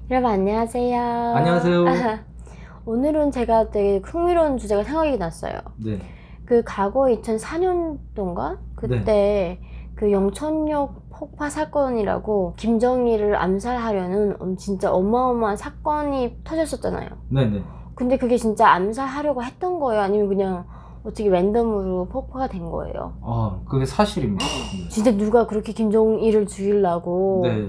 여러분 안녕하세요. 안녕하세요. 오늘은 제가 되게 흥미로운 주제가 생각이 났어요. 네. 그 과거 2004년도인가? 그때 그 영천역 폭파 사건이라고 김정일을 암살하려는 진짜 어마어마한 사건이 터졌었잖아요. 네네. 근데 그게 진짜 암살하려고 했던 거예요? 아니면 그냥 어떻게 랜덤으로 폭파가 된 거예요? 그게 사실입니다. 진짜 누가 그렇게 김정일을 죽이려고? 네.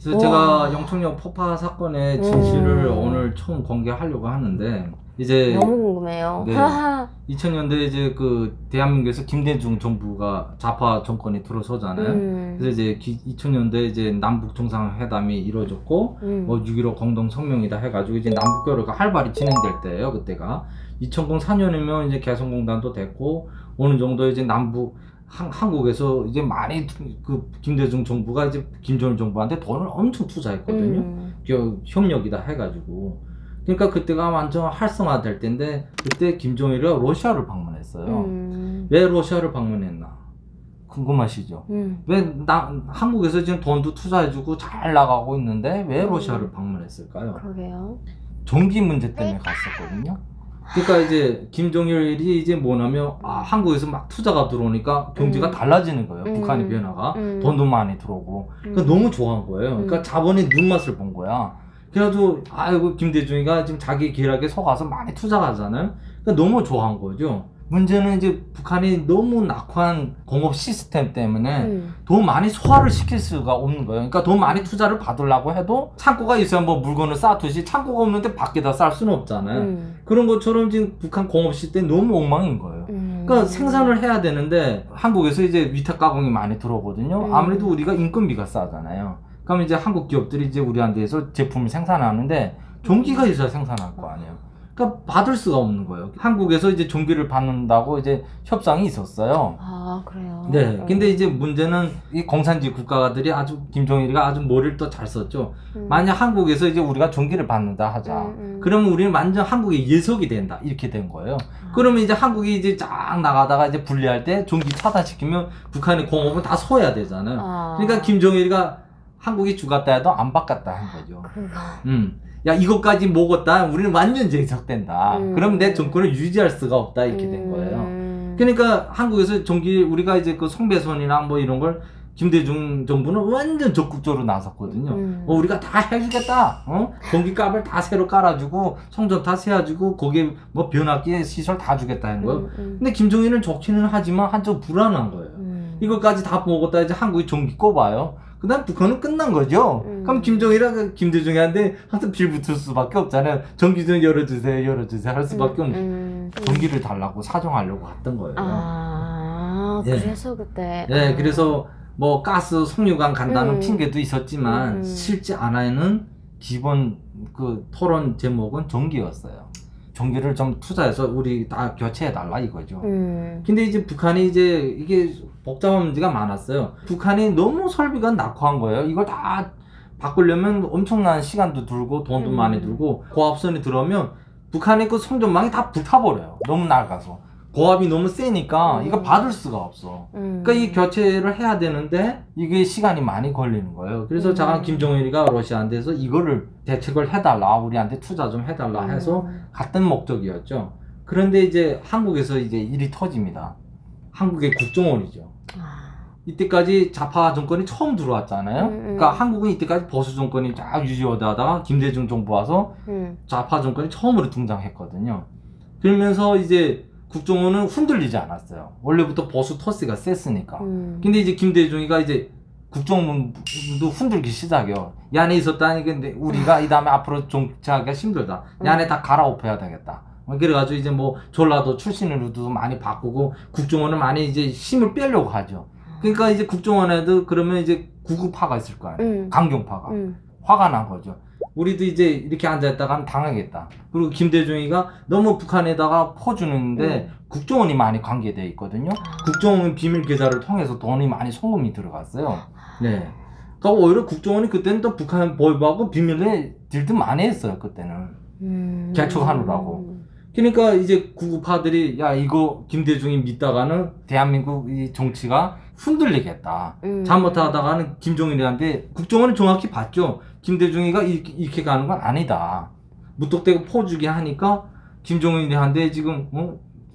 그래서 와. 제가 영천역 폭파 사건의 진실을 오늘 처음 공개하려고 하는데, 이제 너무 궁금해요. 네. 2000년대 이제 그 대한민국에서 김대중 정부가 좌파 정권이 들어서잖아요. 그래서 이제 2000년대 이제 남북 정상회담이 이루어졌고, 뭐 6.15 공동 성명이다 해가지고 이제 남북 교류가 활발히 진행될 때예요. 그때가 2004년이면 이제 개성공단도 됐고 어느 정도 이제 남북 한국에서 이제 많이 그 김대중 정부가 이제 김정일 정부한테 돈을 엄청 투자했거든요. 협력이다 해가지고. 그러니까 그때가 완전 활성화될 때인데, 그때 김정일이 러시아를 방문했어요. 왜 러시아를 방문했나 궁금하시죠? 왜 한국에서 지금 돈도 투자해주고 잘 나가고 있는데 왜 러시아를 방문했을까요? 그러게요. 전기 문제 때문에 갔었거든요. 그러니까 이제 김정일이 이제 뭐냐면 한국에서 막 투자가 들어오니까 경제가 달라지는 거예요. 북한의 변화가 돈도 많이 들어오고 그러니까 너무 좋아한 거예요. 그러니까 자본의 눈맛을 본 거야. 그래가지고 아이고 김대중이가 지금 자기 계략에 속아서 많이 투자하잖아요. 그러니까 너무 좋아한 거죠. 문제는 이제 북한이 너무 낙후한 공업 시스템 때문에 돈 많이 소화를 시킬 수가 없는 거예요. 그러니까 돈 많이 투자를 받으려고 해도 창고가 있어야 뭐 물건을 쌓듯이 창고가 없는데 밖에다 쌀 수는 없잖아요. 그런 것처럼 지금 북한 공업 시스템이 너무 엉망인 거예요. 그러니까 생산을 해야 되는데 한국에서 이제 위탁 가공이 많이 들어오거든요. 아무래도 우리가 인건비가 싸잖아요. 그럼 이제 한국 기업들이 이제 우리한테서 제품을 생산하는데 전기가 있어야 생산할 거 아니에요. 그러니까 받을 수가 없는 거예요. 한국에서 이제 전기를 받는다고 이제 협상이 있었어요. 아, 그래요? 네. 근데 이제 문제는 이 공산주의 국가들이 아주 김정일이가 아주 머리를 또 잘 썼죠. 만약 한국에서 이제 우리가 전기를 받는다 하자. 그러면 우리는 완전 한국의 예속이 된다. 이렇게 된 거예요. 그러면 이제 한국이 이제 쫙 나가다가 이제 분리할 때 전기 차단시키면 북한의 공업은 다 서야 되잖아요. 그러니까 김정일이가 한국이 죽었다 해도 안 바꿨다 한 거죠. 야, 이것까지 먹었다. 우리는 완전 제석된다. 그러면 내 정권을 유지할 수가 없다. 이렇게 된 거예요. 그러니까 한국에서 우리가 이제 그 송배선이나 뭐 이런 걸 김대중 정부는 완전 적극적으로 나섰거든요. 우리가 다 해주겠다. 전기값을 다 새로 깔아주고, 송전 다 세워주고, 거기에 뭐 변압기 시설 다 주겠다 는 거예요. 근데 김정일은 좋기는 하지만 한쪽 불안한 거예요. 이것까지 다 먹었다 이제 한국이 전기 꼽아요. 그 다음 북한은 끝난 거죠. 그럼 김정일이랑 김대중한테 항상 빌붙을 수밖에 없잖아요. 전기 좀 열어주세요 할 수밖에 없는. 전기를 달라고 사정하려고 했던 거예요. 네. 그래서 그때. 네, 그래서 뭐 가스 송유관 간다는 핑계도 있었지만 실제 안에는 기본 그 토론 제목은 전기였어요. 전기를 좀 투자해서 우리 다 교체해달라 이거죠. 근데 이제 북한이 이제 이게 복잡한 문제가 많았어요. 북한이 너무 설비가 낙후한 거예요. 이걸 다 바꾸려면 엄청난 시간도 들고 돈도 많이 들고 고압선이 들어오면 북한의 그 송전망이 다 불타버려요. 너무 낡아서. 고압이 너무 세니까 이거 받을 수가 없어. 그러니까 이 교체를 해야 되는데 이게 시간이 많이 걸리는 거예요. 그래서 잠깐 김정일이가 러시아한테서 이거를 대책을 해달라, 우리한테 투자 좀 해달라 해서 갔던 목적이었죠. 그런데 이제 한국에서 이제 일이 터집니다. 한국의 국정원이죠. 이때까지 좌파 정권이 처음 들어왔잖아요. 그러니까 한국은 이때까지 보수 정권이 쫙 유지하다가 김대중 정부 와서 좌파 정권이 처음으로 등장했거든요. 그러면서 이제 국정원은 흔들리지 않았어요. 원래부터 보수 토스가 셌으니까. 근데 이제 김대중이가 이제 국정원도 흔들기 시작해요. 이 안에 있었다니, 근데 우리가 이 다음에 앞으로 정치하기가 힘들다. 이 안에 다 갈아엎어야 되겠다. 그래가지고 이제 뭐 전라도 출신으로도 많이 바꾸고 국정원을 많이 이제 힘을 빼려고 하죠. 그러니까 이제 국정원에도 그러면 이제 구구파가 있을 거 아니에요. 강경파가. 화가 난 거죠. 우리도 이제 이렇게 앉아있다가 당하겠다. 그리고 김대중이가 너무 북한에다가 퍼주는데 국정원이 많이 관계되어 있거든요. 국정원 비밀 계좌를 통해서 돈이 많이 송금이 들어갔어요. 네. 그러니까 오히려 국정원이 그때는 또 북한 보위부하고 비밀에 딜도 많이 했어요. 그때는. 개척하느라고. 그러니까 이제 구구파들이 야, 이거 김대중이 믿다가는 대한민국 이 정치가 흔들리겠다. 잘못하다가는 김정일이한테 국정원이 정확히 봤죠. 김대중이가 이렇게 가는 건 아니다. 무턱대고 포주기 하니까 김정일이한테 지금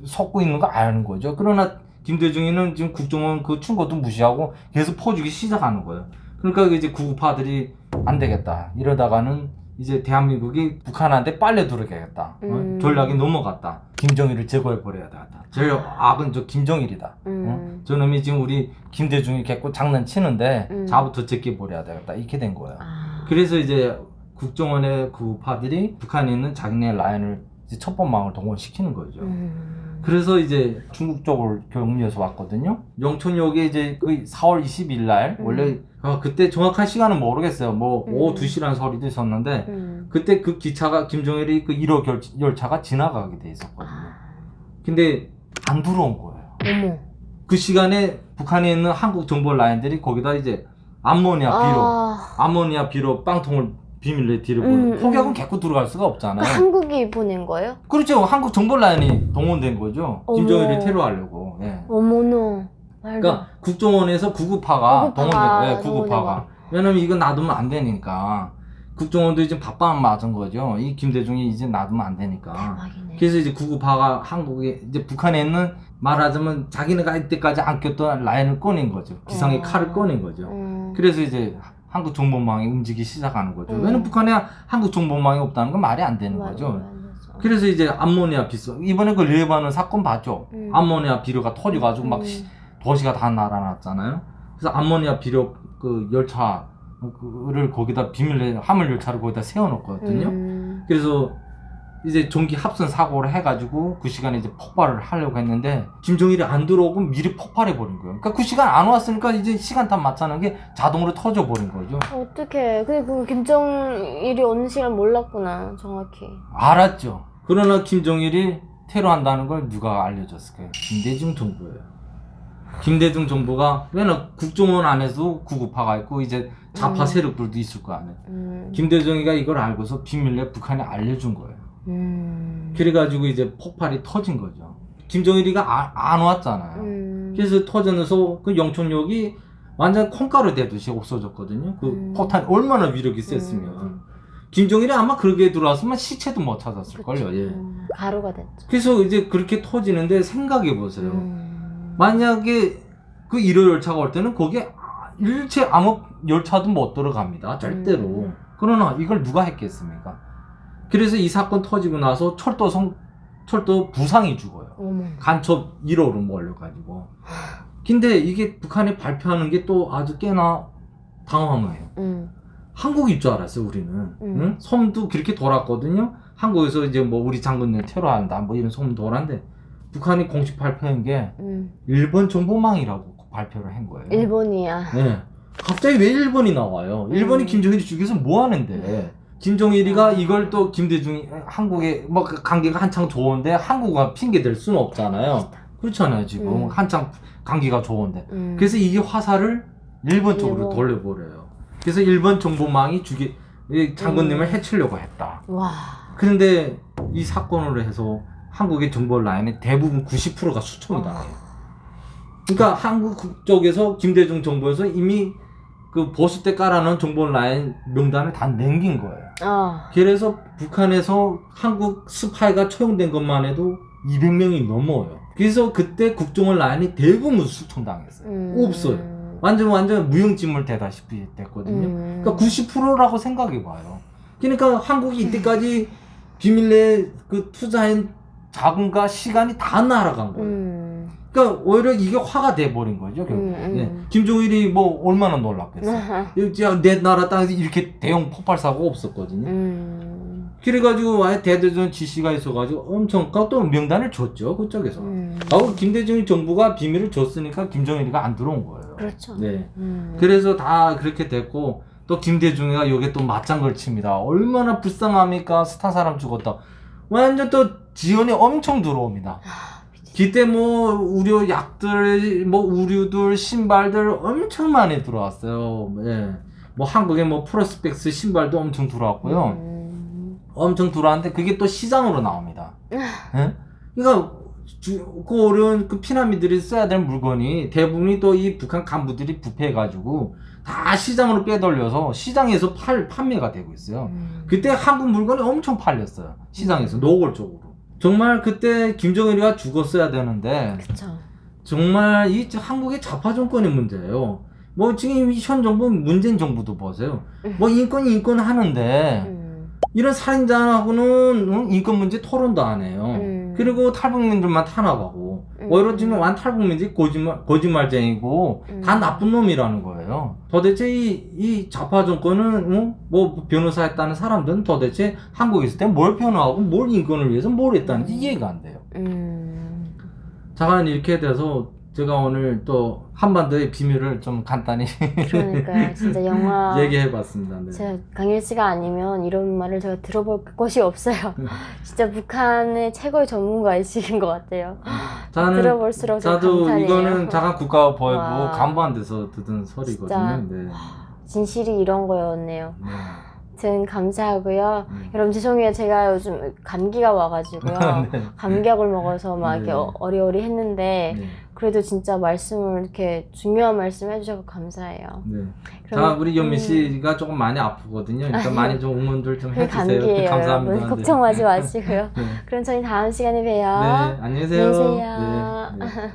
속고 있는 거 아는 거죠. 그러나 김대중이는 지금 국정원 그 충고도 무시하고 계속 포주기 시작하는 거예요. 그러니까 이제 구구파들이 안 되겠다. 이러다가는 이제 대한민국이 북한한테 빨려 들어가겠다. 전략이 넘어갔다. 김정일을 제거해 버려야 되겠다. 제일 악은 저 김정일이다. 저놈이 지금 우리 김대중이 개고 장난치는데 자부터 제껴 버려야 되겠다. 이렇게 된 거예요. 그래서 이제 국정원의 구파들이 북한에 있는 자기네 라인을 이제 첩보망을 동원시키는 거죠. 그래서 이제 중국 쪽을 격리해서 왔거든요. 영천역에 이제 그 4월 20일 날 원래 그때 정확한 시간은 모르겠어요. 뭐 오후 2시라는 소리도 있었는데 그때 그 기차가 김정일이 그 1호 열차가 지나가게 돼 있었거든요. 근데 안 들어온 거예요. 어머. 그 시간에 북한에 있는 한국 정보 라인들이 거기다 이제 암모니아 비료 빵통을 비밀리에 들여보는 폭약은 개코 들어갈 수가 없잖아요. 한국이 보낸 거예요? 그렇죠. 한국 정보 라인이 동원된 거죠. 어머. 김정일을 테러하려고. 예. 어머나. 그러니까 국정원에서 구구파가 동원된 거예요. 구구파가. 동원된 왜냐면 이거 놔두면 안 되니까. 국정원도 이제 밥밥 맞은 거죠. 이 김대중이 이제 놔두면 안 되니까. 대박이네. 그래서 이제 구구파가 한국에 이제 북한에 있는 말하자면 자기네가 이때까지 안 꼈던 라인을 꺼낸 거죠. 기상의 칼을 꺼낸 거죠. 그래서 이제 한국 정보망이 움직이기 시작하는 거죠. 왜냐면 북한에 한국 정보망이 없다는 건 말이 안 되는 거죠. 그래서 이제 암모니아 비료 이번에 그 레바논 사건 봤죠. 암모니아 비료가 터져가지고 막 도시가 다 날아났잖아요. 그래서 암모니아 비료 그 열차를 거기다 비밀 화물 열차를 거기다 세워놓거든요. 그래서 이제 전기 합선 사고를 해가지고 그 시간에 이제 폭발을 하려고 했는데 김정일이 안 들어오고 미리 폭발해 버린 거예요. 그러니까 그 시간 안 왔으니까 이제 시간탑 맞추는 게 자동으로 터져 버린 거죠. 어떡해. 근데 그 김정일이 오는 시간 몰랐구나, 정확히. 알았죠. 그러나 김정일이 테러한다는 걸 누가 알려줬을까요? 김대중 정부예요. 김대중 정부가 왜냐면 국정원 안에도 구구파가 있고 이제 좌파 세력들도 있을 거 아니에요. 김대중이가 이걸 알고서 비밀리에 북한에 알려준 거예요. 그래가지고 이제 폭발이 터진 거죠. 김정일이가 안 왔잖아요. 그래서 터져서 그 영천역이 완전 콩가루 되듯이 없어졌거든요. 그 포탄이 얼마나 위력이 셌으면. 김정일이 아마 그렇게 들어왔으면 시체도 못 찾았을걸요. 예. 가루가 됐죠. 그래서 이제 그렇게 터지는데 생각해 보세요. 만약에 그 1호 열차가 올 때는 거기에 일체 아무 열차도 못 들어갑니다. 절대로. 그러나 이걸 누가 했겠습니까? 그래서 이 사건 터지고 나서 철도 부상이 죽어요. 간첩 1호로 몰려가지고. 근데 이게 북한이 발표하는 게 또 아주 꽤나 당황해요. 한국일 줄 알았어요, 우리는. 응? 소문도 그렇게 돌았거든요. 한국에서 이제 뭐 우리 장군들 테러한다, 뭐 이런 소문 돌았는데, 북한이 공식 발표한 게 일본 정보망이라고 발표를 한 거예요. 일본이야. 네. 갑자기 왜 일본이 나와요? 일본이 김정일이 죽여서 뭐 하는데? 김정일이가 이걸 또 김대중이 한국에 뭐 관계가 한창 좋은데 한국과 핑계 댈 수는 없잖아요. 그렇잖아요, 지금. 한창 관계가 좋은데. 그래서 이게 화살을 일본 쪽으로 돌려버려요. 그래서 일본 정보망이 장군님을 해치려고 했다. 와. 그런데 이 사건으로 해서 한국의 정보 라인의 대부분 90%가 수청이 당해요. 그러니까 한국 쪽에서 김대중 정부에서 이미 그 보수 때 깔아놓은 정보 라인 명단을 다 남긴 거예요. 그래서 북한에서 한국 스파이가 처형된 것만 해도 200명이 넘어요. 그래서 그때 국정원 라인이 대부분 수청당했어요. 없어요. 완전 무용지물 되다시피 됐거든요. 그러니까 90%라고 생각해봐요. 그러니까 한국이 이때까지 비밀리에 그 투자한 자금과 시간이 다 날아간 거예요. 그러니까 오히려 이게 화가 돼버린 거죠. 네. 김정일이 뭐 얼마나 놀랐겠어요. 내 나라 땅에서 이렇게 대형 폭발 사고가 없었거든요. 그래가지고 아예 대대전 지시가 있어가지고 엄청 또 명단을 줬죠, 그쪽에서. 김대중 정부가 비밀을 줬으니까 김정일이가 안 들어온 거예요. 그렇죠. 네. 그래서 다 그렇게 됐고 또 김대중이가 여기에 또 맞장구를 칩니다. 얼마나 불쌍합니까? 스타 사람 죽었다. 완전 또 지원이 엄청 들어옵니다. 그때 뭐 의료 약들, 뭐 의류들, 신발들 엄청 많이 들어왔어요. 예. 뭐 한국에 뭐 프로스펙스 신발도 엄청 들어왔고요. 엄청 들어왔는데 그게 또 시장으로 나옵니다. 예? 그러니까 그 어려운 그 피난민들이 써야 될 물건이 대부분이 또 이 북한 간부들이 부패해가지고 다 시장으로 빼돌려서 시장에서 판매가 되고 있어요. 그때 한국 물건이 엄청 팔렸어요. 시장에서 노골적으로. 정말 그때 김정일이가 죽었어야 되는데 그쵸. 정말 이 한국의 좌파 정권의 문제예요. 뭐 지금 현 정부 문재인 정부도 보세요. 뭐 인권 하는데 이런 살인자하고는 인권 문제 토론도 안 해요. 그리고 탈북민들만 탄압하고 오히려 지금 완탈북민들이 거짓말쟁이고 다 나쁜 놈이라는 거예요. 도대체 이 좌파 정권은 뭐 변호사 했다는 사람들은 도대체 한국에 있을 때 뭘 변호하고 뭘 인권을 위해서 뭘 했다는지 이해가 안 돼요. 자, 이렇게 돼서 제가 오늘 또 한반도의 비밀을 좀 간단히 그러니까요. 진짜 영화 얘기해봤습니다. 네. 제가 강일 씨가 아니면 이런 말을 제가 들어볼 곳이 없어요. 진짜 북한의 최고의 전문가이신 것 같아요. 들어볼수록 좀 저도 감탄이에요. 이거는 자가 국가보이고 와. 간부한 데서 듣은 소리거든요. 네. 진실이 이런 거였네요. 네. 아무튼 감사하고요. 여러분 죄송해요. 제가 요즘 감기가 와가지고요. 네. 감기약을 먹어서 막 이렇게 네. 어리어리 했는데 네. 그래도 진짜 말씀을 이렇게 중요한 말씀 해주셔서 감사해요. 네. 그럼- 자, 우리 연미 씨가 조금 많이 아프거든요. 그러니까 많이 좀 응원들 좀 그게 해주세요. 감기예요. 감사합니다. 여러분 걱정하지 마시고요. 네. 그럼 저희 다음 시간에 봬요. 네, 안녕히 계세요. 안녕히 계세요. 네. 네.